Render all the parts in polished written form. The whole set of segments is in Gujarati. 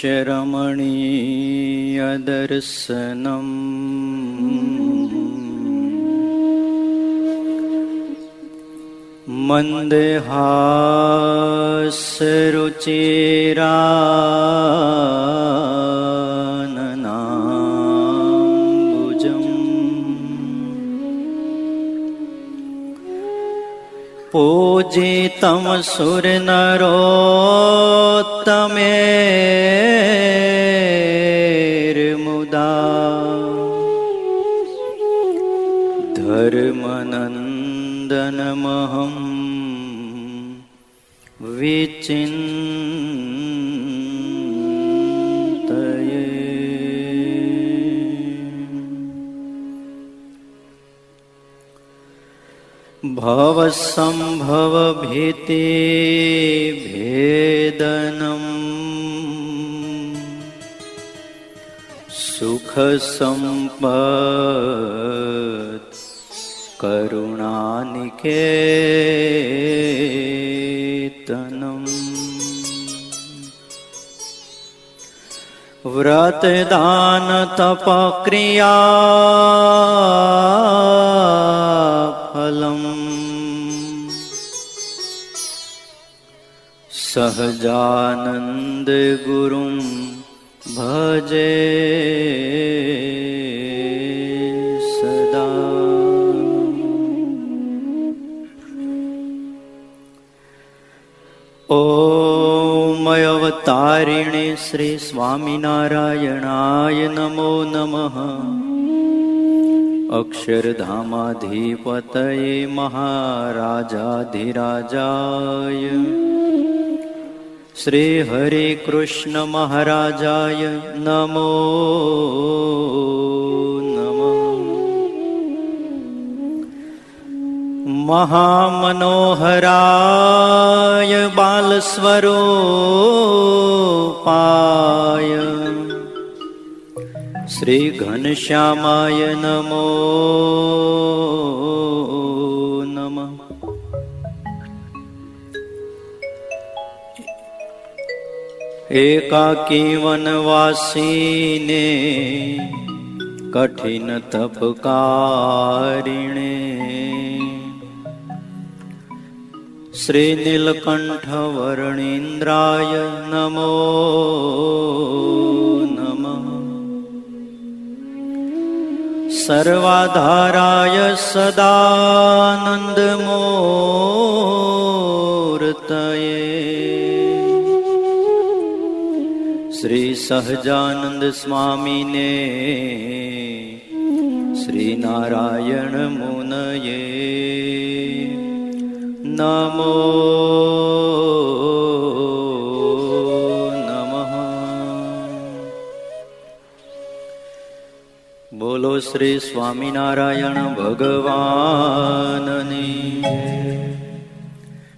रमणीयदर्शनम् मन्दहासरुचिराननाम्बुजम् पूजितं सुरनरोत्तमेर्मुदा धर्मनन्दनमहं विचिन्तये। भवसम्भवभीतिभेदनम् सुखसम्पत् करुणानिकेतनम् व्रतदान तपक्रिया फलम् सहजानंद गुरुं भजे सदा। ओम अवतारिणे श्री स्वामिनारायणाय नमो नमः। अक्षरधामाधिपतये महाराजाधिराजाय श्री हरे कृष्ण महाराजाय नमो नमः। महामनोहराय बालस्वरूपाय श्री घनश्यामाय नमो नमः। एकाकी वनवासीने कठिन तपकारिणे श्री नीलकंठ वर्णींद्राय नमो नमः। सर्वाधाराय सदानंदमूर्तये श्री सहजानंद स्वामीने श्री नारायण मुनये नमो नमः। बोलो श्री स्वामीनारायण भगवाननी।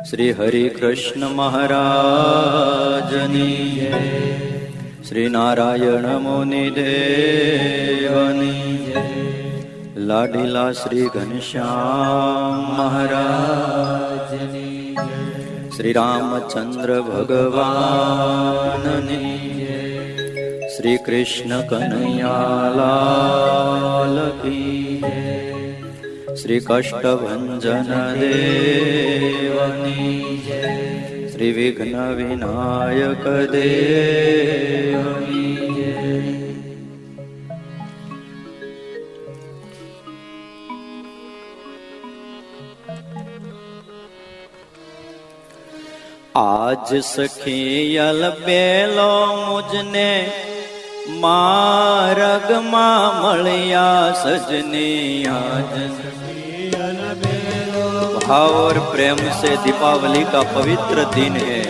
श्री हरि कृष्ण महाराजनी। श्री नारायण मुनिदेवनी। लाडीला श्री घनश्याम महाराजनी। श्री रामचंद्र भगवाननी। श्री कृष्ण कन्हैयालाल की। श्री कष्टभंजन देवनी। श्री विघ्न विनायक देवनी। आज सखी अलबेलो मुझने मार्ग मां मळिया सजनी। आज भाव और प्रेम से दीपावली का पवित्र दिन है।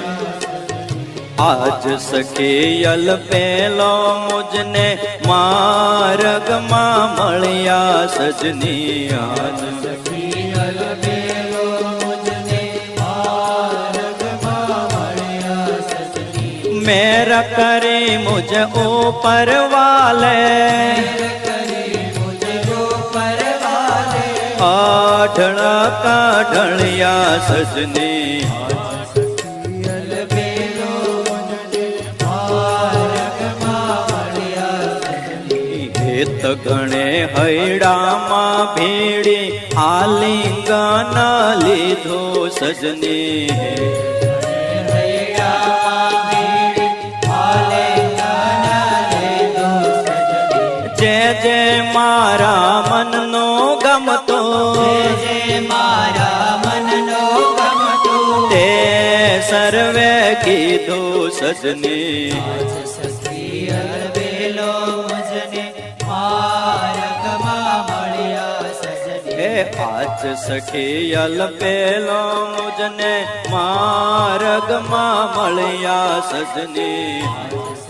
आज सखी अलबेलो मुझने मार्ग मां मळिया सजनी। आज सखी अलबेलो मुझने मार्ग मां मळिया सजनी। मेरा करे मुझ ऊपर वाले। आढ़ा का ढलिया सजनी। હેત ગણે હૈડામાં ભેડી આલિંગન લીધો સજની જે જે મારા મનનો ગમતો તે સર્વે કીધું સજની હે આજ સખી અલપેલો મુજને માર્ગમાં મળ્યા સજની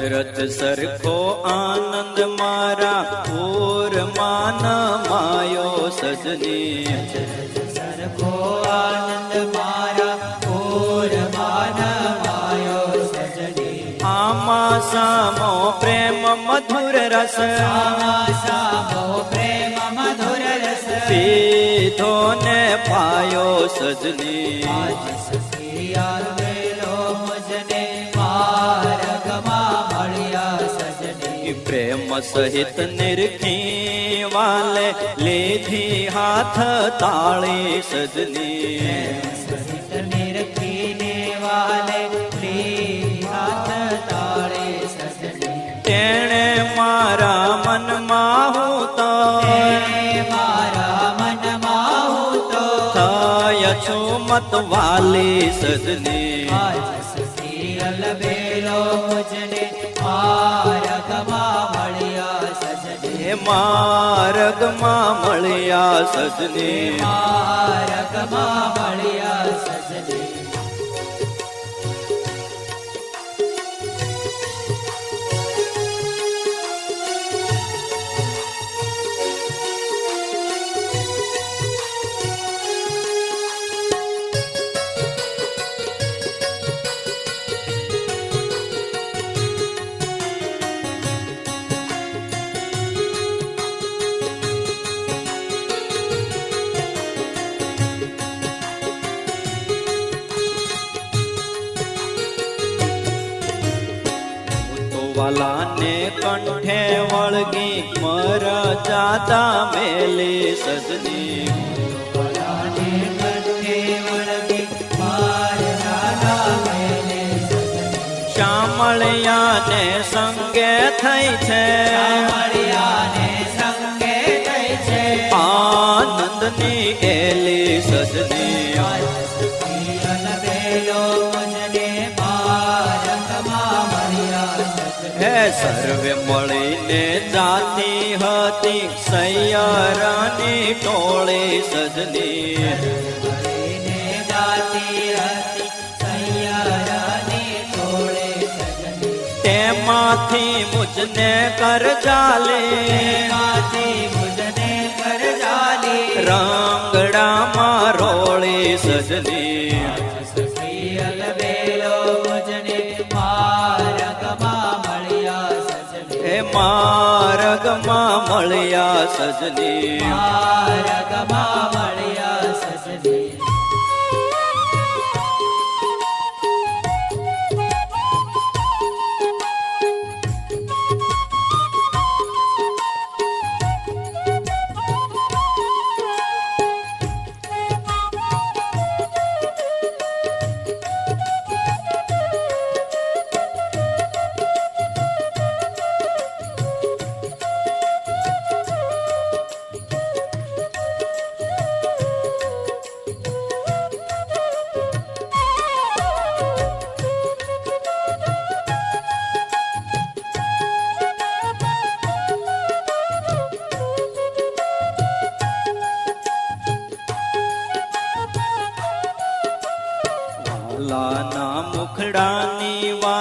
અચરજ સરખો આનંદ મારા પૂર માન માયો સજની સરખો આનંદ મારા પૂર માન માયો સજની આમાં સામો પ્રેમ મધુર રસ સામો પ્રેમ મધુર રસ પીધો ને પાયો સજની પ્રેમ સહિત નિરખી વાલે લીધી હાથ તાળી સજની સહિત નિરખીને વાલે લીધી હાથ તાળી સજની તેણે મારા મનમાં હું તો મારા મનમાં હું તો થય છું મત વાલી સજની સખી અલબેલો મુજને માર્ગમાં મળ્યા સજની માર્ગમાં મળ્યા સજની વાલાને કંઠે વળગી મર જાતા મેલી સજની વાલાને કંઠે વળગી મર જાતા મેલી સજની શામળિયાને સંગે થઈ છે શામળિયાને સંગે થઈ છે આનંદની એલી સજની હે સર્વે મળીને જાતી હતી સૈયરાની ટોળી સજની તેમાંથી મુજને કરજાલે રંગડામાં રોળી સજની માર્ગમાં મળ્યા સજની માર્ગમાં મળ્યા સજની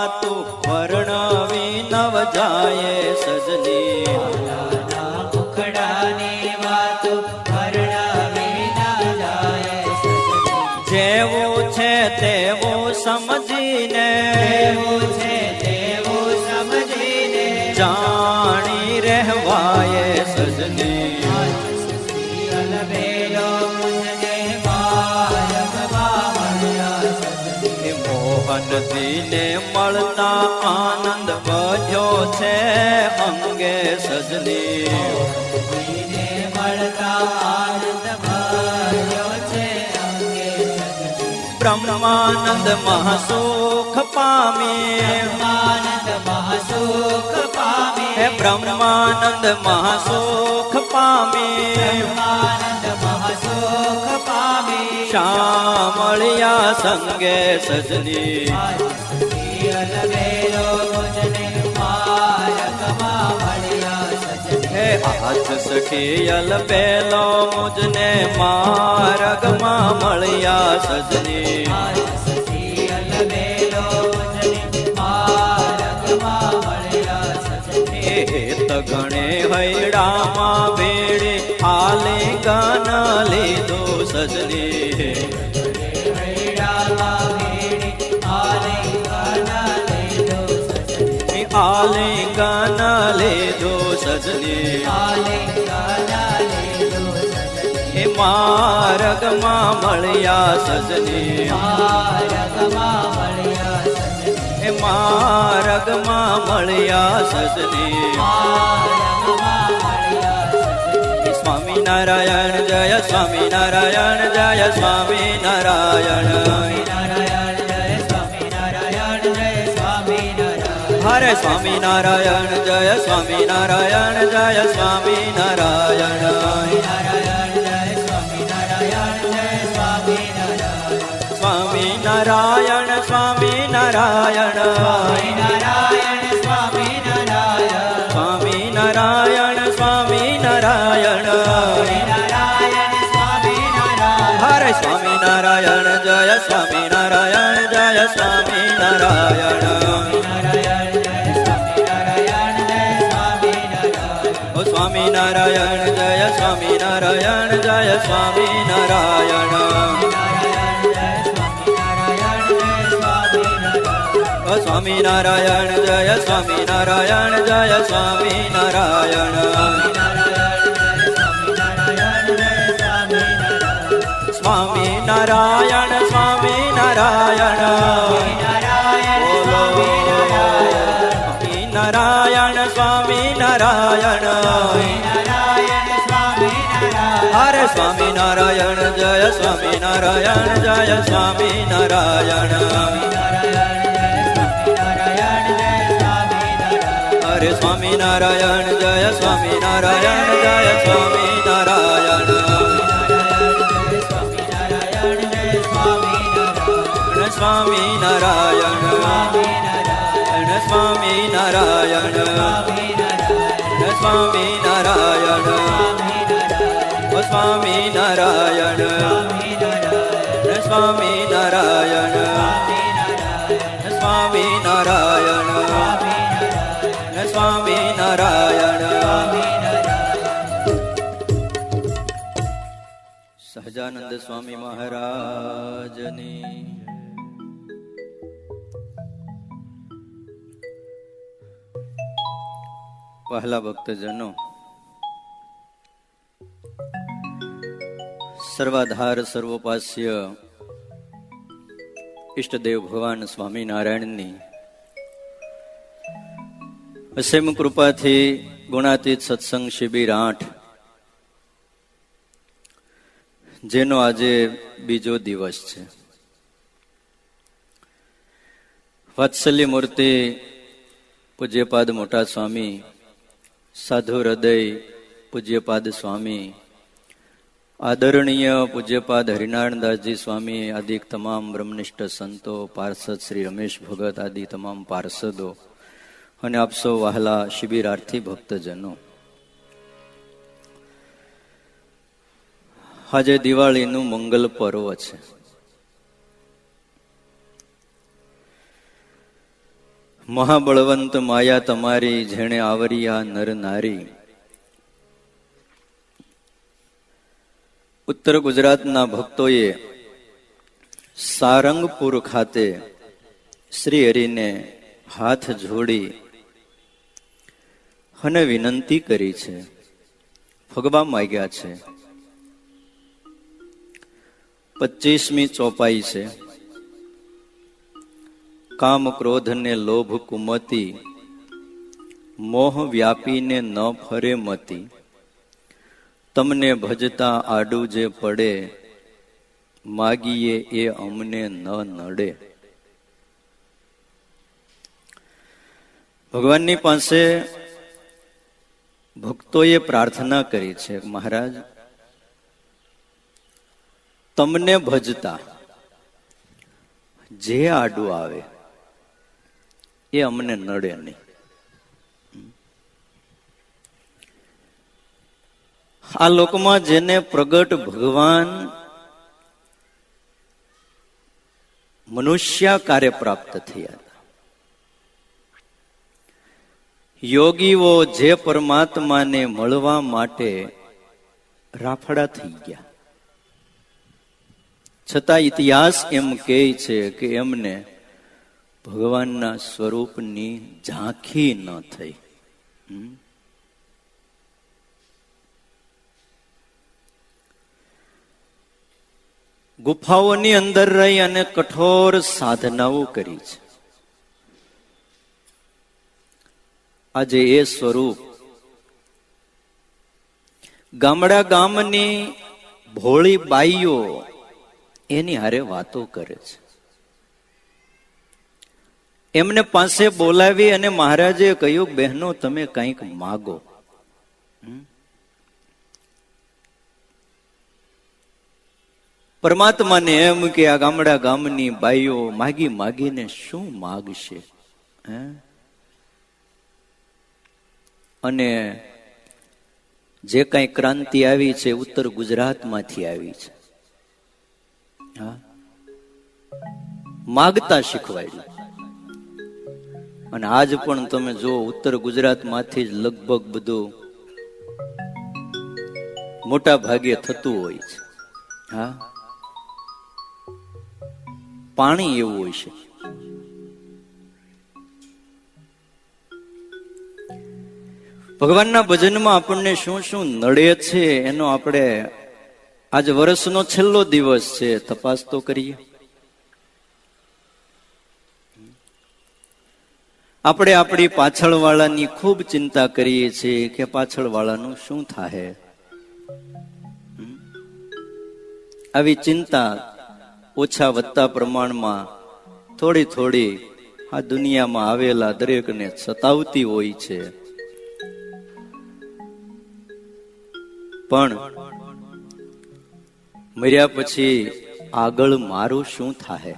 વાતું વર્ણવી નવ જાય સજની વાલાના મુખડાની વાતો વર્ણવી ન જાય સજની. જેવું છે તેવું સમજીને જેવું છે તેવું સમજીને જાણી રહેવાય સજની અલબેલો મુજને માર્ગમાં મળ્યા સજની. મોહનજીને મળતા આનંદ વધ્યો છે અંગે સજની કોઈને મળતા આનંદ ભર્યો છે અંગે સજની. બ્રહ્માનંદ મહાસુખ પામી આનંદ મહાસુખ પામે હે બ્રહ્માનંદ મહાસુખ પામી આનંદ મહાસુખ પામે શામળિયા સંગે સજની અલબેલો મુજને માર્ગમાં મળ્યા સજની. હે હાથ સખી અલબેલો મુજને માર્ગમાં મળ્યા સજની સખી અલબેલો મુજને માર્ગમાં મળ્યા સજની. હેત ગણે હૈડામાં ભેળે આલિંગન લીધું સજની હૈડામાં ભેળી આલિંગન લીધું સજની. આલિંગન લીધું સજની આલિંગન લીધું સજની. એ માર્ગમાં મળ્યા સજની માર્ગમાં મળ્યા સજની. એ માર્ગમાં મળ્યા સજની માર્ગમાં મળ્યા સજની. સ્વામિનારાયણ જય સ્વામિનારાયણ જય સ્વામિનારાયણ નારાયણ જય સ્વામિનારાયણ જય સ્વામિનારાયણ. હરે સ્વામિનારાયણ જય સ્વામિનારાયણ જય સ્વામિનારાયણ નારાયણ જય સ્વામિનારાયણ જય સ્વામિનારાયણ. સ્વામિનારાયણ સ્વામિનારાયણ સ્વામિનારાયણ સ્વામિનારાયણ. સ્વામિનારાયણ સ્વામિનારાયણ નારાયણ સ્વામિનારાયણ. હરે સ્વામિનારાયણ જય સ્વામિનારાયણ જય સ્વામિનારાયણ નારાયણ જય સ્વામિનારાયણ જય સ્વામિનારાયણ. ઓ સ્વામિનારાયણ જય સ્વામિનારાયણ જય સ્વામિનારાયણ ઓ સ્વામિનારાયણ જય સ્વામિનારાયણ જય સ્વામિનારાયણ સ્વામિનારાયણ સ્વામિનારાયણ સ્વામિનારાયણ સ્વામિનારાયણ હરે સ્વામિનારાયણ જય સ્વામિનારાયણ જય સ્વામિનારાયણ હરે સ્વામિનારાયણ જય સ્વામિનારાયણ જય સ્વામિનારાયણ સ્વામિનારાયણ સ્વામિનારાયણ સ્વામિનારાયણ સ્વામિનારાયણ સ્વામિનારાયણ સ્વામિનારાયણ સ્વામિનારાયણ સહજાનંદ સ્વામી મહારાજની પહેલા ભક્તજનો, સર્વાધાર સર્વોપાસ્ય ઈષ્ટદેવ ભગવાન સ્વામિનારાયણની અસીમ કૃપાથી ગુણાતીત સત્સંગ શિબિર 8 જેનો આજે બીજો દિવસ છે. વાત્સલ્ય મૂર્તિ પૂજ્યપાદ મોટા સ્વામી, સાધુ હૃદય પૂજ્યપાદ સ્વામી, આદરણીય પૂજ્યપાદ હરિનારાયણદાસજી સ્વામી આદિ તમામ બ્રહ્મનિષ્ઠ સંતો, પાર્ષદ શ્રી રમેશ ભગત આદિ તમામ પાર્ષદો અને આપ સૌ વહાલા શિબિરાર્થી ભક્તજનો, આજે દિવાળીનું મંગલ પર્વ છે. મહાબળવંત માયા તમારી, જેણે આવરિયા નર નારી. ઉત્તર ગુજરાતના ભક્તોએ સારંગપુર ખાતે શ્રી હરિને હાથ જોડી અને વિનંતી કરી છે, ફગવા માંગ્યા છે. 25મી ચોપાઈ છે. કામ ક્રોધ ને લોભ કુમતી, મોહ વ્યાપીને ન ફરે મતી. તમને ભજતા આડું જે પડે, માગીએ એ અમને ન નડે. ભગવાનની પાસે ભક્તોએ પ્રાર્થના કરી છે, મહારાજ તમને ભજતા જે આડું આવે એ અમને નડે નહીં. આ લોકમાં જેને પ્રગટ ભગવાન મનુષ્યાકારે પ્રાપ્ત થયા, યોગીઓ જે પરમાત્માને મળવા માટે રાફડા થઈ ગયા, છતાં ઇતિહાસ એમ કહે છે કે એમને ભગવાનના સ્વરૂપની ઝાંખી ન થઈ. ગુફાઓની અંદર રહી અને કઠોર સાધનાઓ કરી છે. આજે એ સ્વરૂપ ગામડા ગામની ભોળી બાઈઓ એની હારે વાતો કરે છે. એમને પાસે બોલાવી અને મહારાજે કહ્યું, બહેનો તમે કંઈક માગો. પરમાત્માને એમ કે આ ગામડા ગામની બાઈઓ માગી માગીને શું માગશે? અને જે કઈ ક્રાંતિ આવી છે ઉત્તર ગુજરાતમાંથી આવી છે. માગતા શીખવાડ્યું. અને આજ પણ તમે જો ઉત્તર ગુજરાતમાંથી જ લગભગ બધું મોટા ભાગે થતું હોય છે. હા, પાણી એવું હોય છે. ભગવાનના ભજનમાં આપણને શું શું નડે છે એનો આપણે આજ વર્ષનો છેલ્લો દિવસ છે, તપાસ તો કરીએ. આપણે આપણી પાછળવાળાની ખૂબ ચિંતા કરીએ છીએ કે પાછળવાળાનું શું થાય. આવી ચિંતા ઓછા વધતા પ્રમાણમાં થોડી થોડી આ દુનિયામાં આવેલા દરેકને સતાવતી હોય છે. પણ મર્યા પછી આગળ મારું શું થાય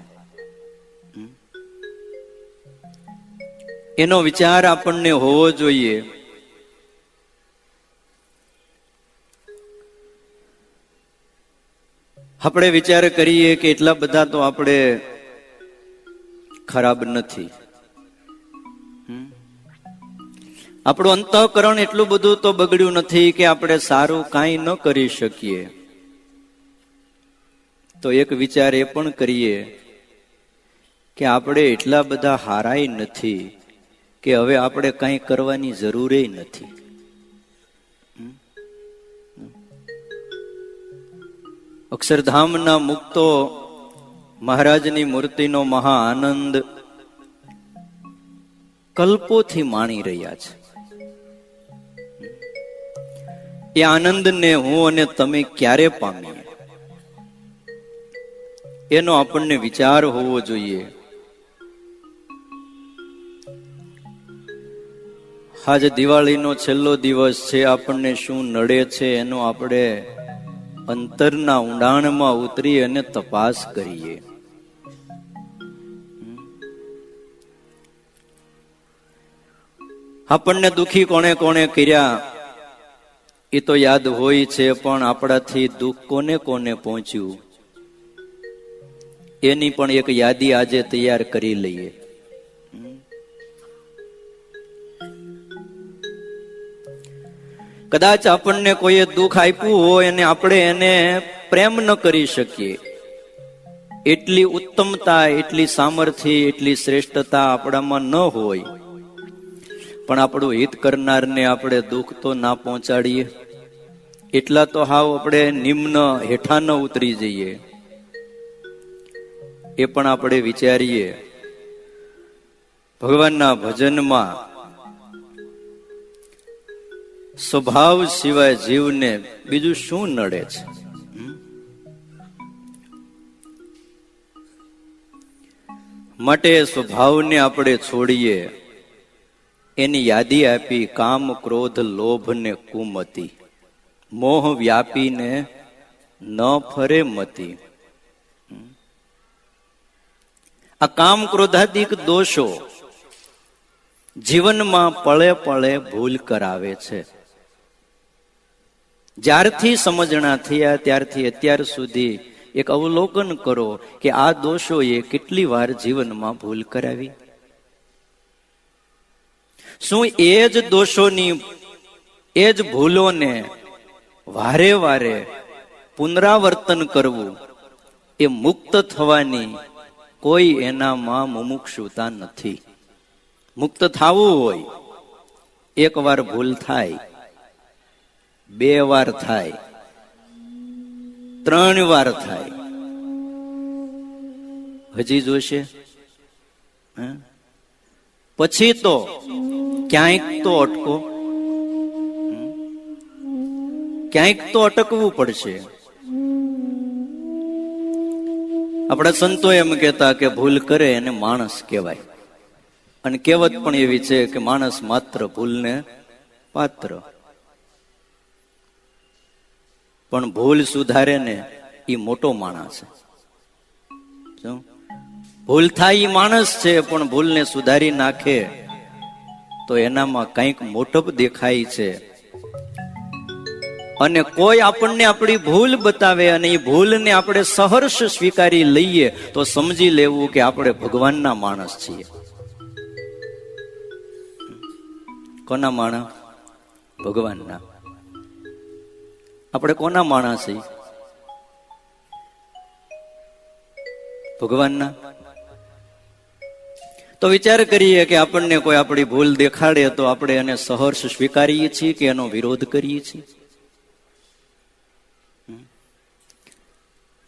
એનો વિચાર આપણને હોવો જોઈએ. આપણે વિચાર કરીએ કે એટલા બધા તો આપણે ખરાબ નથી, આપણું અંતઃકરણ એટલું બધું તો બગડ્યું નથી કે આપણે સારું કાંઈ ન કરી શકીએ. તો એક વિચાર એ પણ કરીએ કે આપણે એટલા બધા હારાય નથી કે હવે આપણે કાંઈ કરવાની જરૂર નથી. અક્ષરધામના મુક્તો મહારાજની મૂર્તિનો મહા આનંદ કલ્પોથી માણી રહ્યા છે. એ આનંદને હું અને તમે ક્યારે પામીએ એનો આપણને વિચાર હોવો જોઈએ. આજે દિવાળીનો છેલ્લો દિવસ છે, આપણને શું નડે છે એનો આપણે અંતરના ઊંડાણમાં ઉતરી અને તપાસ કરીએ. આપણને દુખી કોણે કોણે કર્યા એ તો યાદ હોય છે, પણ આપણાથી દુઃખ કોને કોને પહોંચ્યું એની પણ એક યાદી આજે તૈયાર કરી લઈએ. કદાચ આપણને કોઈએ દુઃખ આપ્યું હોય અને આપણે એને પ્રેમ ન કરી શકીએ, એટલી ઉત્તમતા, એટલી સામર્થ્ય, એટલી શ્રેષ્ઠતા આપણામાં ન હોય, પણ આપણું હિત કરનારને આપણે દુઃખ તો ના પહોંચાડીએ, એટલા તો હાવ આપણે નિમ્ન હેઠા ન ઉતરી જઈએ, એ પણ આપણે વિચારીએ. ભગવાનના ભજનમાં સ્વભાવ સિવાય જીવને બીજું શું નડે છે? માટે સ્વભાવને આપણે છોડીએ, એની યાદી આપી કામ ક્રોધ લોભ ને કુમતી, મોહ વ્યાપીને ન ફરે મતી. આ કામ ક્રોધાદિક દોષો જીવનમાં પળે પળે ભૂલ કરાવે છે. જ્યારથી સમજણા થયા ત્યારથી અત્યાર સુધી એક અવલોકન કરો કે આ દોષોએ કેટલી વાર જીવનમાં ભૂલ કરાવી. શું એ જ દોષોની, એ જ ભૂલોને વારે વારે પુનરાવર્તન કરવું એ મુક્ત થવાની કોઈ એનામાં મુમુક્ષુતા નથી. મુક્ત થવું હોય, એક વાર ભૂલ થાય, 2 વાર થાય, 3 વાર થાય, હજી જોશે? પછી તો ક્યાંક તો અટકો, ક્યાંક તો અટકવું પડશે. આપણા સંતો એમ કહેતા કે ભૂલ કરે એને માણસ કહેવાય, અને કહેવત પણ એવી છે કે માણસ માત્ર ભૂલને પાત્ર. પણ ભૂલ સુધારે ને એ મોટો માણસ છે. ભૂલ થાય એ માણસ છે, પણ ભૂલને સુધારી નાખે તો એનામાં કંઈક મોટપ દેખાય છે. અને કોઈ આપણને આપણી ભૂલ બતાવે અને એ ભૂલને આપણે સહર્ષ સ્વીકારી લઈએ તો સમજી લેવું કે આપણે ભગવાનના માણસ છીએ. કોના માણસ? ભગવાનના. આપણે કોના માણસ છીએ? ભગવાનના. તો વિચાર કરીએ કે આપણને કોઈ આપણી ભૂલ દેખાડે તો આપણે એને સહર્ષ સ્વીકારીએ છીએ કે એનો વિરોધ કરીએ છીએ?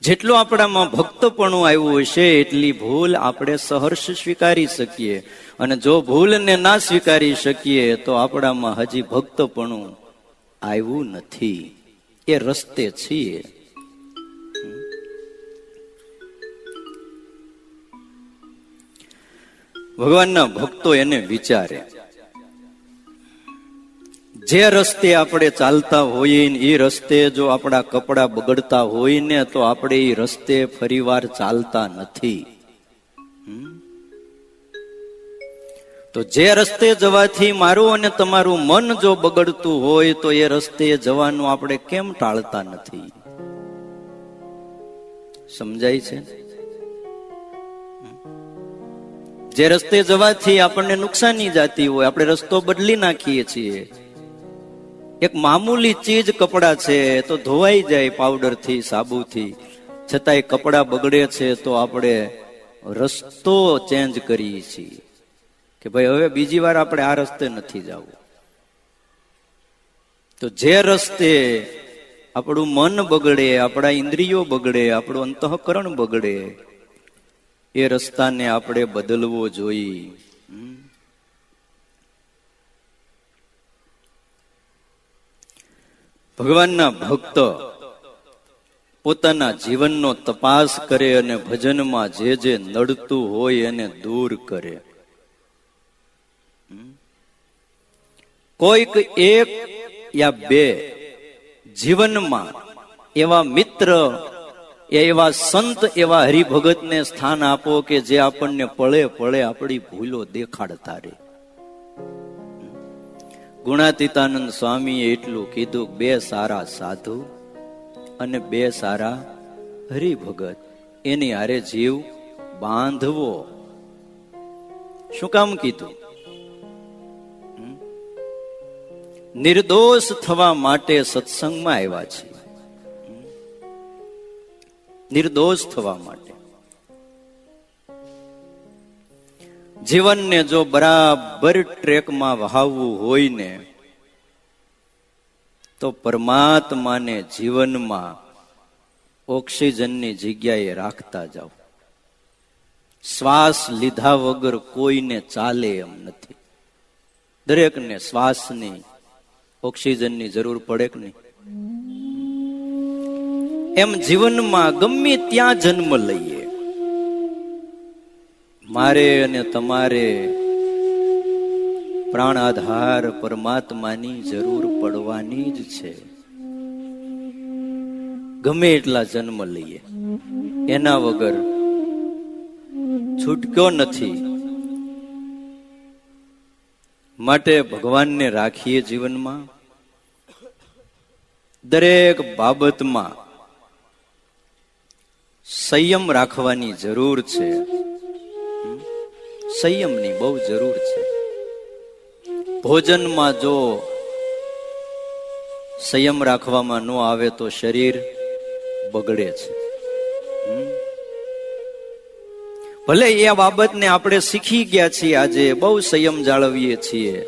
જેટલું આપણામાં ભક્તપણું આવ્યું હશે એટલી ભૂલ આપણે સહર્ષ સ્વીકારી શકીએ, અને જો ભૂલને ના સ્વીકારી શકીએ તો આપણામાં હજી ભક્તપણું આવ્યું નથી, એ રસ્તે છીએ. ભગવાનના ભક્તો એને વિચારે, જે રસ્તે આપણે ચાલતા હોઈએ એ રસ્તે જો આપણા કપડા બગડતા હોય ને તો આપણે એ રસ્તે ફરીવાર ચાલતા નથી. તો જે રસ્તે જવાથી મારું અને તમારું મન જો બગડતું હોય તો એ રસ્તે જવાનું આપણે કેમ ટાળતા નથી? સમજાય છે? જે રસ્તે જવાથી આપણને નુકસાની જાતી હોય આપણે રસ્તો બદલી નાખીએ છીએ. એક મામૂલી ચીજ કપડા છે તો ધોવાઈ જાય પાવડરથી, સાબુથી, છતાંય કપડા બગડે છે તો આપણે રસ્તો ચેન્જ કરીએ છીએ કે ભાઈ હવે બીજી વાર આપણે આ રસ્તે નથી જવું. તો જે રસ્તે આપણું મન બગડે, આપણા ઇન્દ્રિયો બગડે, આપણું અંતઃકરણ બગડે, એ રસ્તાને આપણે બદલવો જોઈએ. ભગવાનના ભક્ત પોતાના જીવનનો તપાસ કરે અને ભજનમાં જે જે નડતું હોય એને દૂર કરે. કોઈક 1 યા 2 જીવનમાં એવા મિત્ર, એવા સંત, એવા હરિભગતને સ્થાન આપો કે જે આપણને પળે પળે આપણી ભૂલો દેખાડતા રહે. ગુણાતીતાનંદ સ્વામીએ એટલું કીધું, 2 સારા સાધુ અને 2 સારા હરિભગત એની હારે જીવ બાંધવો. શું કામ કીધું? નિર્દોષ થવા માટે સત્સંગમાં આવ્યા છીએ, નિર્દોષ થવા માટે. જીવનને જો બરાબર ટ્રેકમાં વહાવવું હોય ને તો પરમાત્માને જીવનમાં ઓક્સિજનની જગ્યાએ રાખતા જાઓ. શ્વાસ લીધા વગર કોઈને ચાલે એમ નથી. દરેકને શ્વાસની ઓક્સિજનની જરૂર પડે કે નહીં? એમ જીવનમાં ગમે ત્યાં જન્મ લઈએ, મારે અને તમારે પ્રાણ આધાર પરમાત્માની જરૂર પડવાની જ છે. ગમે એટલા જન્મ લઈએ, એના વગર છૂટક્યો નથી. માટે ભગવાનને રાખીએ જીવનમાં. દરેક બાબતમાં સંયમ રાખવાની જરૂર છે. સંયમની બહુ જરૂર છે. ભોજનમાં જો સંયમ રાખવામાં ન આવે તો શરીર બગડે છે. ભલે એ બાબતને આપણે શીખી ગયા છીએ, આજે બહુ સંયમ જાળવીએ છીએ,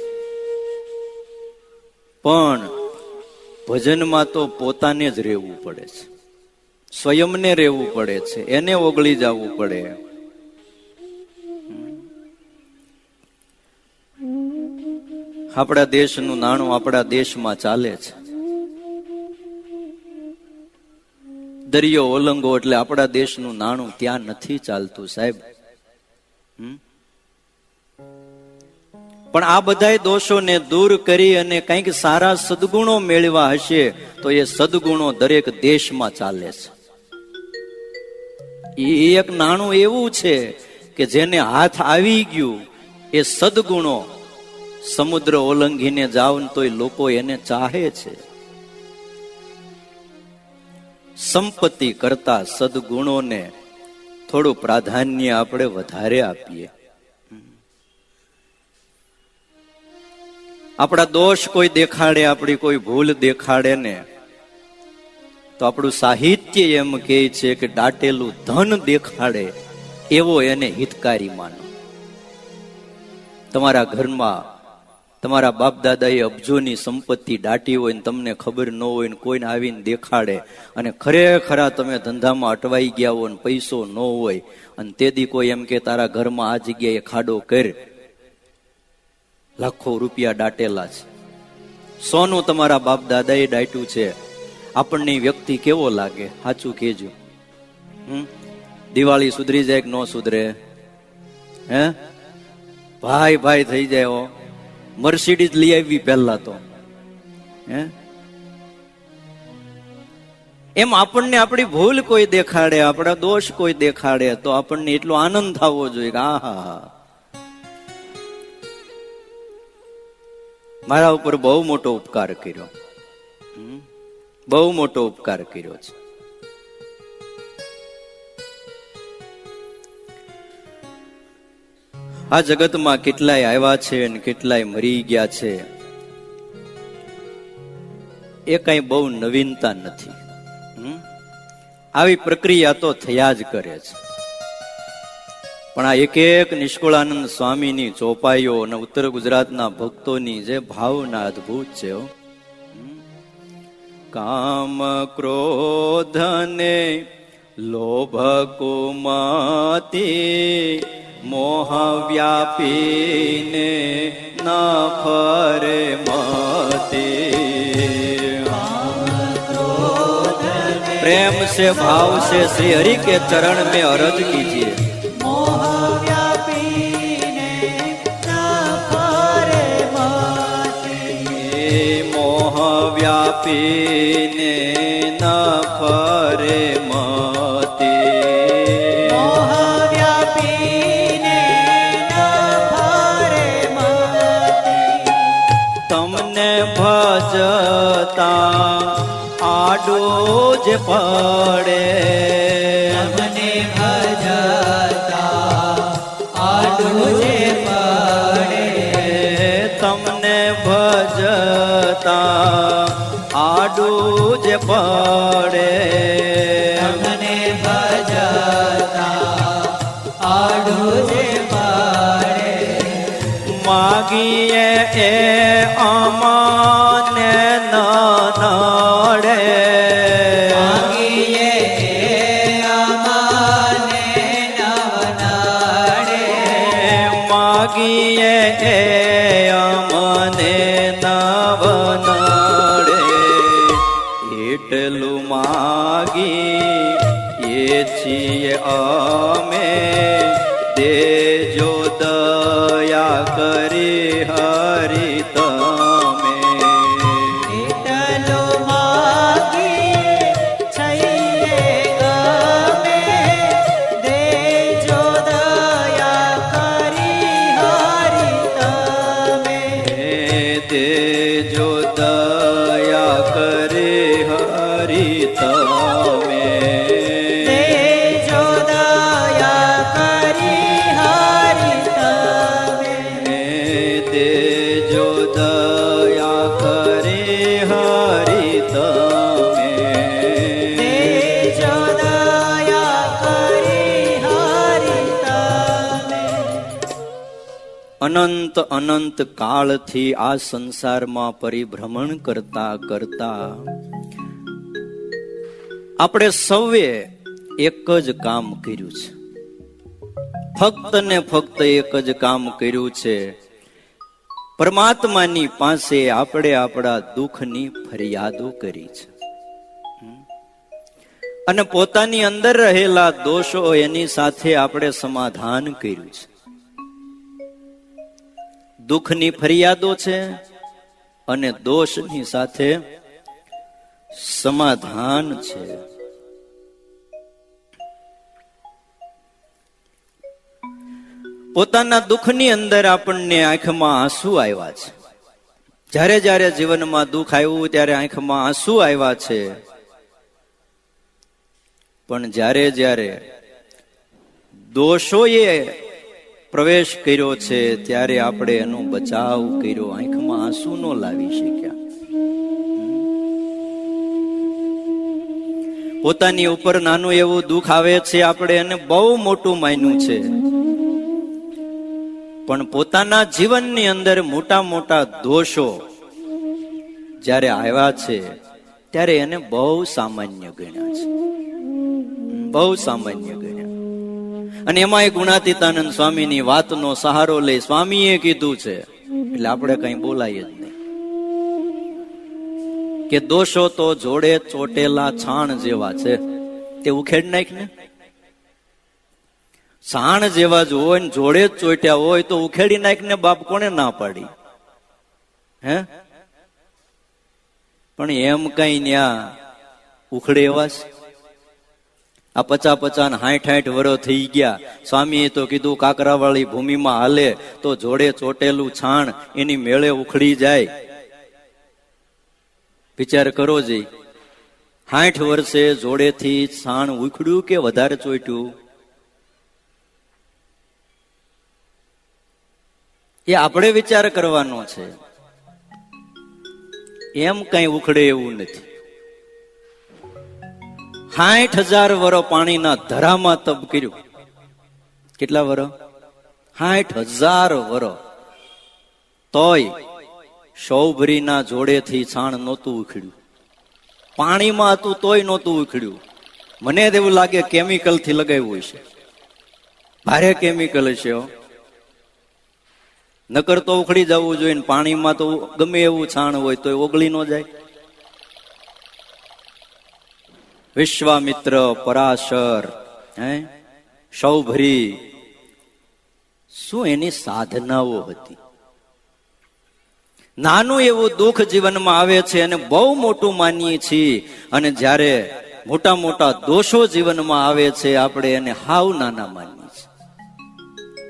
પણ ભજનમાં તો પોતાને જ રહેવું પડે છે, સ્વયંને રહેવું પડે છે, એને ઓગળી જવું પડે. આપણા દેશનું નાણું આપણા દેશમાં ચાલે છે. દરિયો ઓલંગો એટલે આપણા દેશનું નાણું ત્યાં નથી ચાલતું સાહેબ. પણ આ બધા દોષોને દૂર કરી અને કંઈક સારા સદગુણો મેળવા હશે તો એ સદગુણો દરેક દેશમાં ચાલે છે. એ એક નાણું એવું છે કે જેને હાથ આવી ગયું એ સદગુણો સમુદ્ર ઓલંગીને જાવ તોય લોકો એને ચાહે છે. સંપત્તિ કરતા સદગુણોને થોડું પ્રાધાન્ય આપણે વધારે આપીએ. આપણા દોષ કોઈ દેખાડે, આપણી કોઈ ભૂલ દેખાડે ને તો આપણું સાહિત્ય એમ કહે છે કે દાટેલું ધન દેખાડે એવો એને હિતકારી માનો. તમારા ઘરમાં તમારા બાપ દાદાએ અબજોની સંપત્તિ દાટી હોય ને તમને ખબર ન હોય ને કોઈને આવીને દેખાડે અને ખરેખર તમે ધંધામાં અટવાઈ ગયા હોય ને પૈસો ન હોય અને તેથી કોઈ એમ કે તારા ઘરમાં આ જગ્યાએ ખાડો કર, લાખો રૂપિયા દાટેલા છે, સોનું તમારા બાપ દાદાએ દાટ્યું છે, આપણને વ્યક્તિ કેવો લાગે? સાચું કહેજો. દિવાળી સુધરી જાય કે ન સુધરે? હે ભાઈ ભાઈ થઈ જાય. મર્સિડીઝ લઈ આવી પહેલા તો. એમ આપણને આપણી ભૂલ કોઈ દેખાડે, આપણા દોષ કોઈ દેખાડે તો આપણને એટલો આનંદ થવો જોઈએ કે આહા, મારા ઉપર બહુ મોટો ઉપકાર કર્યો, બહુ મોટો ઉપકાર કર્યો છે. આ જગતમાં કેટલાય આવ્યા છે અને કેટલાય મરી ગયા છે, એ કઈ બહુ નવીનતા નથી. આવી પ્રક્રિયા તો થયા જ કરે છે. પણ આ એક એક નિષ્કુળાનંદ સ્વામીની ચોપાઈઓ અને ઉત્તર ગુજરાતના ભક્તોની જે ભાવના અદભુત છે. કામ ક્રોધ ને લોભ કુમતી મોહ વ્યાપીને ના ફરે મતી. प्रेम से भाव से श्री हरि के चरण में अर्ज कीजिए. मोह व्यापी ने ना फरे मती. मोह व्यापी ने ना फरे मती. मोह व्यापी ने ना फरे मती. तमने भजता आडो जे पड़े. તમને ભજતા આડું જે પડે. તમને ભજતા માગીએ એ અમને ન નડે માગીએ અમાને નવનાડે માગીએ એ અમને નવ નડે એટલું માગીએ છીએ અમે દેજો દયા કરી હરી તમે એટલો માગીએ છીએ અમે દેજો દયા કરી હરી તમે દેજો દયા કરી હરી તમે દેજો દયા કરી હરી તમે દેજો દયા કરી હરી તમે દેજો દયા કરી હરી તમે અનંત અનંત કાળથી આ સંસારમાં પરિભ્રમણ કરતા કરતા આપણે સૌએ એક જ કામ કર્યું છે. ફક્ત ને ફક્ત એક જ કામ કર્યું છે. પરમાત્માની પાસે આપણે આપણા દુઃખની ફરિયાદો કરી છે અને પોતાની અંદર રહેલા દોષો એની સાથે આપણે સમાધાન કર્યું છે. દુઃખની ફરિયાદો છે અને દોષની સાથે સમાધાન છે. પોતાના દુઃખની અંદર આપણને આંખમાં આંસુ આવ્યા છે. જ્યારે જ્યારે જીવનમાં દુઃખ આવ્યું ત્યારે આંખમાં આંસુ આવ્યા છે. પણ જ્યારે જ્યારે દોષોએ પ્રવેશ કર્યો છે ત્યારે આપણે એનો બચાવ કર્યો, આંખમાં આંસુ ન લાવી શક્યા. પોતાની ઉપર નાનું એવું દુઃખ આવે છે, આપણે એને બહુ મોટું માન્યું છે, પણ પોતાના જીવનની અંદર મોટા મોટા દોષો જ્યારે આવ્યા છે ત્યારે એને બહુ સામાન્ય ગણ્યા છે, બહુ સામાન્ય ગણ્યા. અને એમાં ગુણાતીતાનંદ સ્વામીની વાતનો સહારો લઈ સ્વામીએ કીધું છે એટલે આપણે કઈ બોલાય જ નહીં કે દોષો તો જોડે ચોટેલા છાણ જેવા છે, તે ઉખેડ નાખ ને. છાણ જેવા જ હોય ને જોડે જ ચોટ્યા હોય તો ઉખેડી નાખ ને, બાપ કોને ના પાડી હે? પણ એમ કઈ ન્યા ઉખડે એવા છે? આ 50-50 ને 60-60 વર્ષ થઈ ગયા. સ્વામીએ તો કીધું કાકરાવાળી ભૂમિમાં હાલે તો જોડે ચોટેલું છાણ એની મેળે ઉખડી જાય. વિચાર કરો જી, 60 વર્ષે જોડેથી છાણ ઉખડ્યું કે વધારે ચોટ્યું? એ આપણે વિચાર કરવાનો છે. એમ કઈ ઉખડે એવું નથી. 60,000 વર્ષ પાણીના ધરામાં તપ કર્યું. કેટલા વર્ષ? 60,000 વર્ષ. તોય સૌભરીના જોડેથી છાણ નહોતું ઉખડ્યું. પાણીમાં હતું તોય નહોતું ઉખડ્યું. મને એવું લાગે કેમિકલ થી લગાવ્યું હશે, ભારે કેમિકલ હશે. નકર તો ઉખડી જવું જોઈએ ને, પાણીમાં તો ગમે એવું છાણ હોય તો ઓગળી ન જાય. વિશ્વામિત્ર, પરાશર, સૌભરી, શું એની સાધનાઓ હતી. નાનું એવું દુઃખ જીવનમાં આવે છે અને બહુ મોટું માનીએ છીએ, અને જ્યારે મોટા મોટા દોષો જીવનમાં આવે છે આપણે એને હાવ નાના માનીએ છીએ.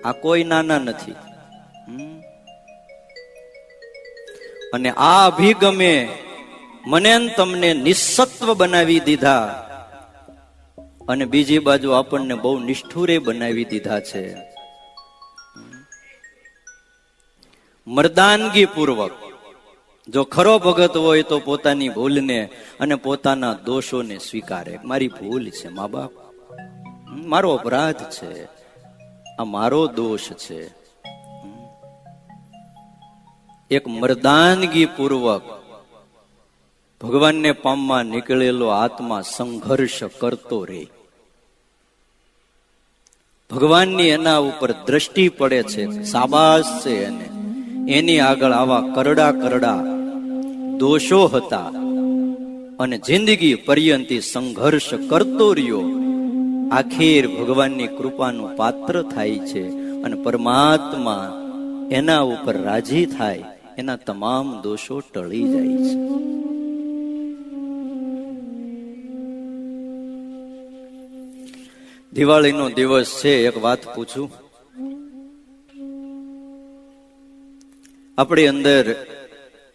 આ કોઈ નાના નથી. અને આ અભિગમે મને તમને નિસત્વ બનાવી દીધા અને બીજી બાજુ આપણને બહુ નિષ્ઠુરે બનાવી દીધા છે. મર્દાનગી પૂર્વક જો ખરો ભગત હોય તો પોતાની ભૂલને અને પોતાના દોષોને સ્વીકારે. મારી ભૂલ છે મા બાપ, મારો અપરાધ છે, આ મારો દોષ છે. એક મર્દાનગી પૂર્વક ભગવાનને પામવા નીકળેલો આત્મા સંઘર્ષ કરતો રહે. ભગવાનની એના ઉપર દ્રષ્ટિ પડે છે, શાબાશ છે એને. એની આગળ આવા કરડા કરડા દોષો હતા અને જિંદગી પર્યંતી સંઘર્ષ કરતો રહ્યો. આખીર ભગવાનની કૃપાનું પાત્ર થાય છે અને પરમાત્મા એના ઉપર રાજી થાય, એના તમામ દોષો ટળી જાય છે. દિવાળીનો દિવસ છે. એક વાત પૂછું, આપણી અંદર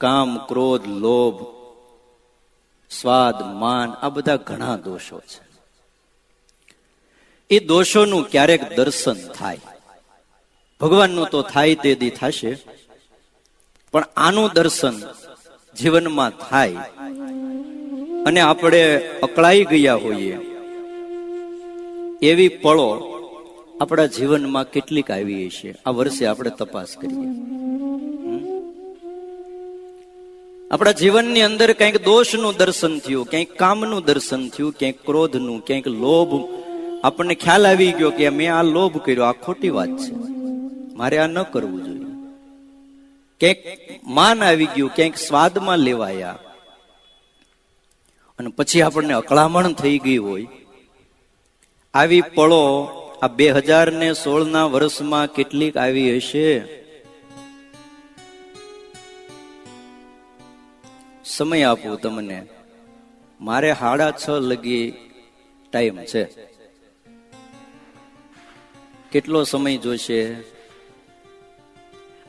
કામ, ક્રોધ, લોભ, સ્વાદ, માન આ બધા ઘણા દોષો છે. એ દોષોનું ક્યારેક દર્શન થાય. ભગવાનનું તો થાય તે દી થશે, પણ આનું દર્શન જીવનમાં થાય અને આપણે અકળાઈ ગયા હોઈએ એવી પળો આપણા જીવનમાં કેટલીક આવી હશે. આ વર્ષે આપણે તપાસ કરીએ. આપણા જીવનની અંદર કંઈક દોષનું દર્શન થયું, ક્યાંક કામનું દર્શન થયું, ક્યાંક ક્રોધનું, ક્યાંક લોભ. આપણને ખ્યાલ આવી ગયો કે મેં આ લોભ કર્યો, આ ખોટી વાત છે, મારે આ ન કરવું જોઈએ. ક્યાંક માન આવી ગયું, ક્યાંક સ્વાદમાં લેવાયા અને પછી આપણને અકળામણ થઈ ગઈ હોય. આવી પળો આ 2016 વર્ષમાં કેટલીક આવી હશે. સમય આપું તમને, મારે 6:30 લગી ટાઈમ છે. કેટલો સમય જોશે?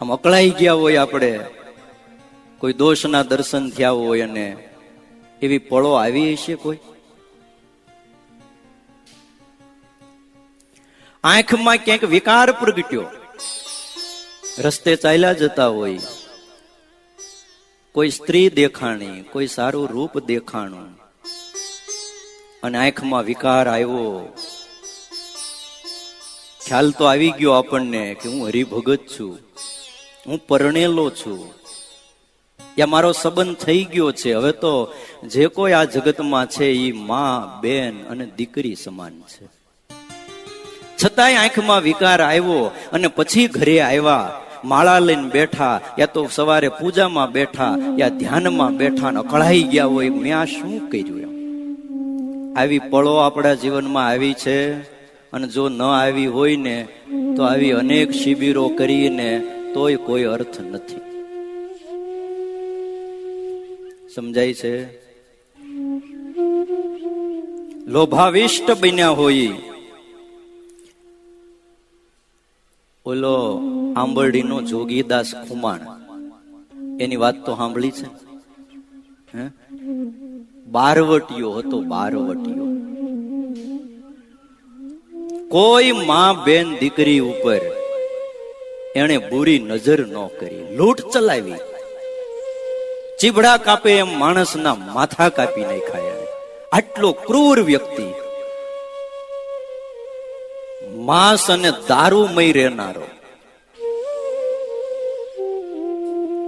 આમ અકળાઈ ગયા હોય આપણે, કોઈ દોષના દર્શન થયા હોય અને એવી પળો આવી હશે કોઈ? આંખમાં ક્યાંક વિકાર પ્રગટ્યો, રસ્તે ચાલ્યા જતા હોય, કોઈ સ્ત્રી દેખાણી, કોઈ સારું રૂપ દેખાણું અને આંખમાં વિકાર આવ્યો. ખ્યાલ તો આવી ગયો આપણને કે હું હરિભગત છું, હું પરણેલો છું, યા મારો સંબંધ થઈ ગયો છે. હવે તો જે કોઈ આ જગતમાં છે એ માં, બેન અને દીકરી સમાન છે. છતાંય આંખમાં વિકાર આવ્યો અને પછી ઘરે આવ્યા, માળા લઈને બેઠા, યા તો સવારે પૂજામાં બેઠા, યા ધ્યાનમાં બેઠા, અકળાઈ ગયા હોય મેં આ શું કર્યું એમ. આવી પળો આપણા જીવનમાં આવી છે. અને જો ન આવી હોય ને તો આવી અનેક શિબિરો કરીને તોય કોઈ અર્થ નથી. સમજાય છે? લોભાવિષ્ટ બન્યા હોય. ઓલો આંબરડીનો જોગીદાસ ખુમાણ, એની વાત તો સાંભળી છે. બારવટીયો હતો, બારવટીયો. કોઈ માં, બેન, દીકરી ઉપર એને બુરી નજર ન કરી, લૂંટ ચલાવી. ચીબડા કાપે એમ માણસના માથા કાપી નાખ્યા. આટલો ક્રૂર વ્યક્તિ, માંસ અને દારૂમય રહેનારો.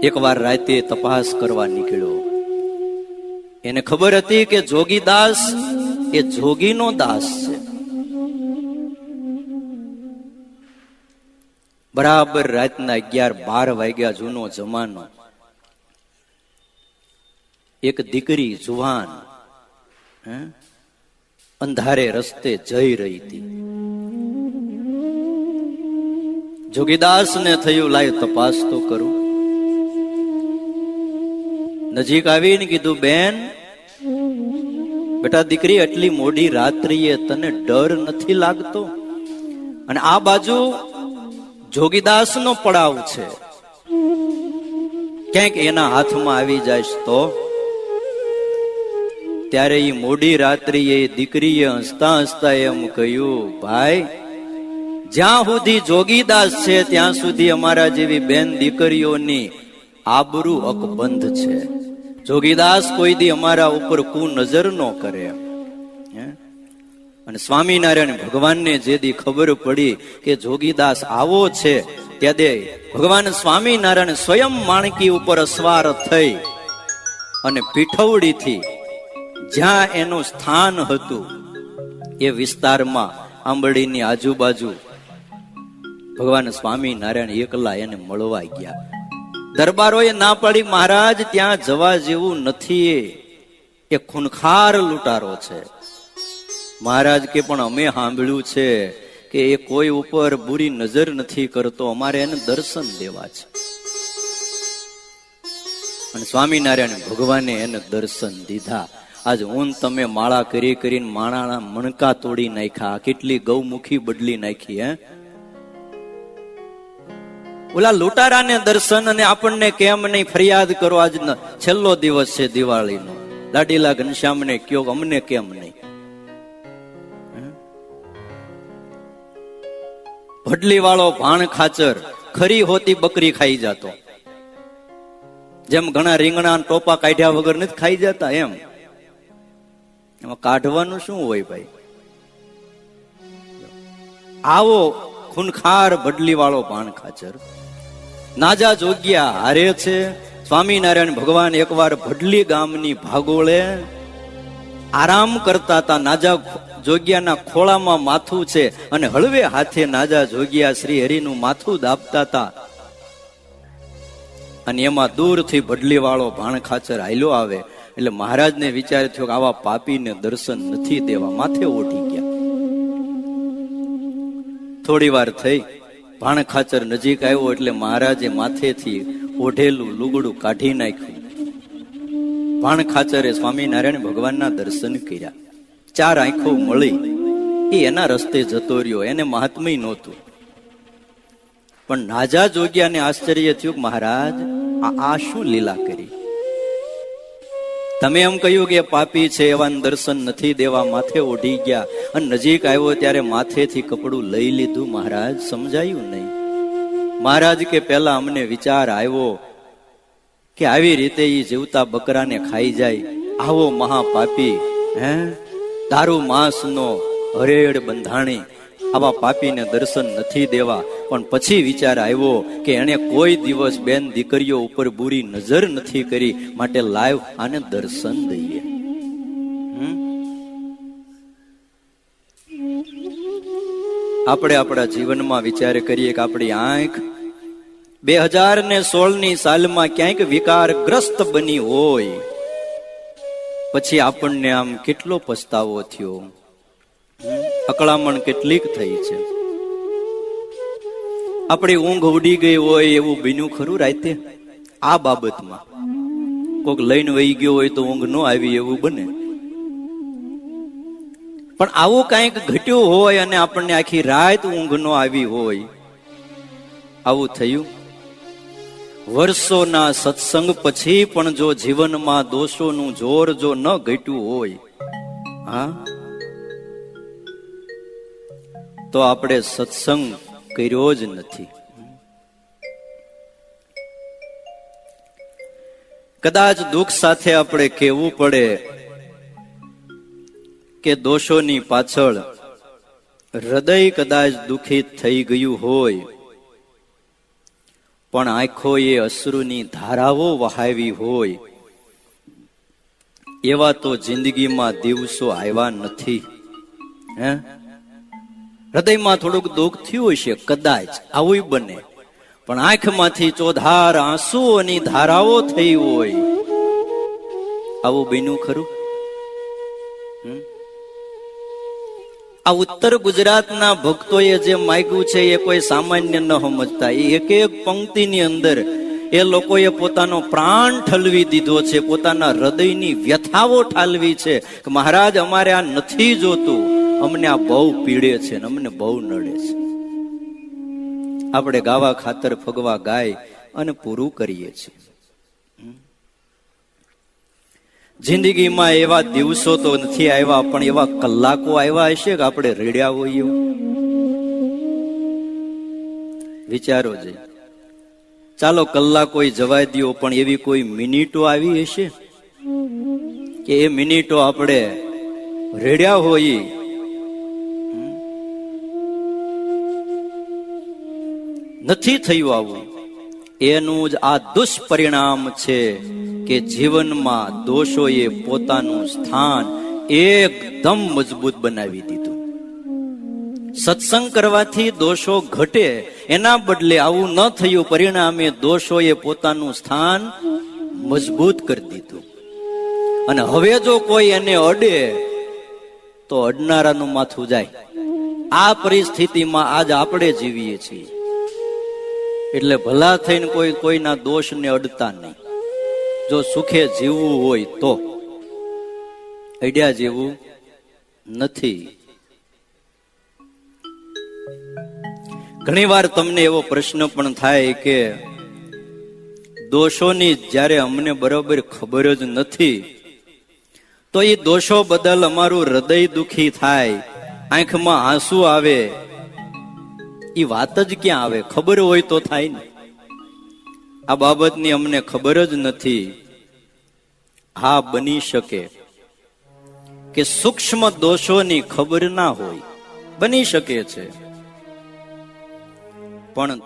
એકવાર રાતે તપાસ કરવા નીકળ્યો. એને ખબર હતી કે જોગીદાસ એ જોગીનો દાસ છે. બરાબર રાતના 11-12 વાગ્યા, જૂનો જમાનો. એક દીકરી જુવાન અંધારે રસ્તે જઈ રહી હતી. જોગીદાસ ને થયું લાય તપાસ તો કરું. નજીક આવીને કીધું, બેન બેટા દીકરી, આટલી મોડી રાત્રિએ તને ડર નથી લાગતો? અને આ બાજુ જોગીદાસ નો પડાવ છે, ક્યાંક એના હાથમાં આવી જાય તો? ત્યારે એ મોડી રાત્રિએ દીકરીએ હસતા હસતા એમ કહ્યું, ભાઈ જ્યાં સુધી જોગીદાસ છે ત્યાં સુધી અમારા જેવી બેન દીકરીઓની આબરૂ અકબંધ છે. જોગીદાસ કોઈ દી અમારા ઉપર કુ નજર ન કરે. અને સ્વામિનારાયણ ભગવાનને જે દી ખબર પડી કે જોગીદાસ આવો છે ત્યારે ભગવાન સ્વામિનારાયણ સ્વયં માણકી ઉપર અસવાર થઈ અને પીઠવડીથી જ્યાં એનું સ્થાન હતું એ વિસ્તારમાં આંબળીની આજુબાજુ ભગવાન સ્વામિનારાયણ એકલા એને મળવા ગયા. દરબારોએ ના પાડી, મહારાજ ત્યાં જવા જેવું નથી, એ ખૂનખાર લૂંટારો છે. મહારાજ કે પણ અમે સાંભળ્યું છે કે એ કોઈ ઉપર બુરી નજર નથી કરતો, અમારે એને દર્શન દેવા છે. અને સ્વામિનારાયણ ભગવાને એને દર્શન દીધા. આજ હું તમે માળા કરી કરીને માણાના મણકા તોડી નાખ્યા, કેટલી ગૌમુખી બદલી નાખી. ઓલા લૂંટારાને દર્શન અને આપણને કેમ નહીં? ફરિયાદ કરો, આજ છેલ્લો દિવસ છે દિવાળીનો, લાડીલા ઘનશ્યામને કયો, અમને કેમ નહીં? ભડલી વાળો ભાણ ખાચર ખરી હોતી બકરી ખાઈ જતો, જેમ ઘણા રીંગણા ટોપા કાઢ્યા વગર નથી ખાઈ જતા, એમ એમાં કાઢવાનું શું હોય ભાઈ? આવો ખૂનખાર ભડલી વાળો ભાણ ખાચર નાજા જોગ્યા હારે છે. સ્વામિનારાયણ ભગવાન એકવાર ભડલી ગામની ભાગોળે આરામ કરતા હતા. નાજા જોગ્યાના ખોળામાં માથું છે અને હળવે હાથે નાજા જોગ્યા શ્રી હરિનું માથું દાબતા હતા. અને એમાં દૂરથી ભડલી વાળો ભાણ ખાચર હાલ્યો આવે એટલે મહારાજને વિચાર થયો કે આવા પાપીને દર્શન નથી દેવા, માથે ઓઢી ગયા. થોડી વાર થઈ, ભાણ ખાચર નજીક આવ્યો એટલે મહારાજે માથેથી ઓઢેલું લુગડું કાઢી નાખ્યું. ભાણ ખાચરે સ્વામિનારાયણ ભગવાનના દર્શન કર્યા. ચાર આંખો મળી, એ એના રસ્તે જતો રહ્યો, એને મહાત્મય નહોતું. પણ નાજા જોગ્યાને આશ્ચર્ય થયું કે મહારાજ આ શું લીલા કરી? તમે એમ કહ્યું કે પાપી છે, એવા દર્શન નથી દેવા, માથે ઓઢી ગયા, અને નજીક આવ્યો ત્યારે માથેથી કપડું લઈ લીધું. મહારાજ સમજાયું નહીં. મહારાજ કે પહેલા અમને વિચાર આવ્યો કે આવી રીતે ઈ જીવતા બકરાને ખાઈ જાય, આવો મહાપાપી, દારૂ માંસનો હરેડ બંધાણી, આવા પાપીને દર્શન નથી દેવા. પણ પછી વિચાર આવ્યો કે એને કોઈ દિવસ બેન દીકરીઓ ઉપર બુરી નજર નથી કરી, માટે લાવ આને દર્શન દઈએ. આપણે આપણા જીવનમાં વિચાર કરીએ કે આપણી આંખ 2016ની સાલમાં ક્યાંક વિકારગ્રસ્ત બની હોય, પછી આપણને આમ કેટલો પસ્તાવો થયો, અકળામણ કેટલીક થઈ છે. આપણી ઊંઘ ઉડી ગઈ હોય એવું બન્યું ખરું રાતે? આ બાબતમાં કોઈક લઈને વહી ગયો હોય તો ઊંઘ ન આવી એવું બને. પણ આવું કંઈક ઘટ્યું હોય અને આપણને આખી રાત ઊંઘ ન આવી હોય, આવું થયું? વર્ષોના સત્સંગ પછી પણ જો જીવનમાં દોષોનું જોર જો ન ઘટ્યું હોય, તો આપણે સત્સંગ કર્યો જ નથી. કદાચ દુઃખ સાથે આપણે કહેવું પડે કે દોષોની પાછળ હૃદય કદાચ દુખિત થઈ ગયું હોય, પણ આંખોએ અશ્રુની ધારાઓ વહાવી હોય, એવા તો જિંદગીમાં દિવસો આવ્યા નથી. હૃદયમાં થોડુંક દુઃખ થયું હશે, કદાચ આવું બને, પણ આંખમાંથી ચોધાર આંસુઓની ધારાઓ થઈ હોય, આવું બન્યું ખરું? આ ઉત્તર ગુજરાતના ભક્તોએ જે માગ્યું છે એ કોઈ સામાન્ય ન સમજતા. એ એક એક પંક્તિની અંદર એ લોકોએ પોતાનો પ્રાણ ઠલવી દીધો છે, પોતાના હૃદયની વ્યથાઓ ઠાલવી છે કે મહારાજ અમારે આ નથી જોતું, અમને આ બહુ પીડે છે ને અમને બહુ નડે છે. આપણે ગાવા ખાતર ફગવા ગાય અને પૂરું કરીએ છીએ. જિંદગીમાં એવા દિવસો તો નથી આવ્યા, પણ એવા કલાકો આવ્યા હશે કે આપણે રેડ્યા હોઈએ. વિચારો છે. ચાલો કલાકો જવા દો, પણ એવી કોઈ મિનિટો આવી હશે કે એ મિનિટો આપણે રેડ્યા હોઈએ. નથી થયું આવું, એનું જ આ દુષ્પરિણામ છે કે જીવનમાં દોષોએ પોતાનું સ્થાન એકદમ મજબૂત બનાવી દીધું. સત્સંગ કરવાથી દોષો ઘટે, એના બદલે આવું ન થયું, પરિણામે દોષોએ પોતાનું સ્થાન મજબૂત કરી દીધું. અને હવે જો કોઈ એને અડે તો અડનારાનું માથું જાય. આ પરિસ્થિતિમાં આજ આપણે જીવીએ છીએ. એટલે ભલા થઈને કોઈના દોષને અડતા નહીં. જો સુખે જીવવું હોય તો, અડ્યા જેવું નથી. ઘણીવાર તમને એવો પ્રશ્ન પણ થાય કે દોષોની જ્યારે અમને બરાબર ખબર જ નથી, તો એ દોષો બદલ અમારું હૃદય દુખી થાય, આંખમાં આંસુ આવે, એ વાત જ ક્યાં આવે? ખબર હોય તો થાય ને. આ બાબતની અમને ખબર જ નથી. હા, બની શકે કે સૂક્ષ્મ દોષોની ખબર ના હોય, બની શકે છે. પણ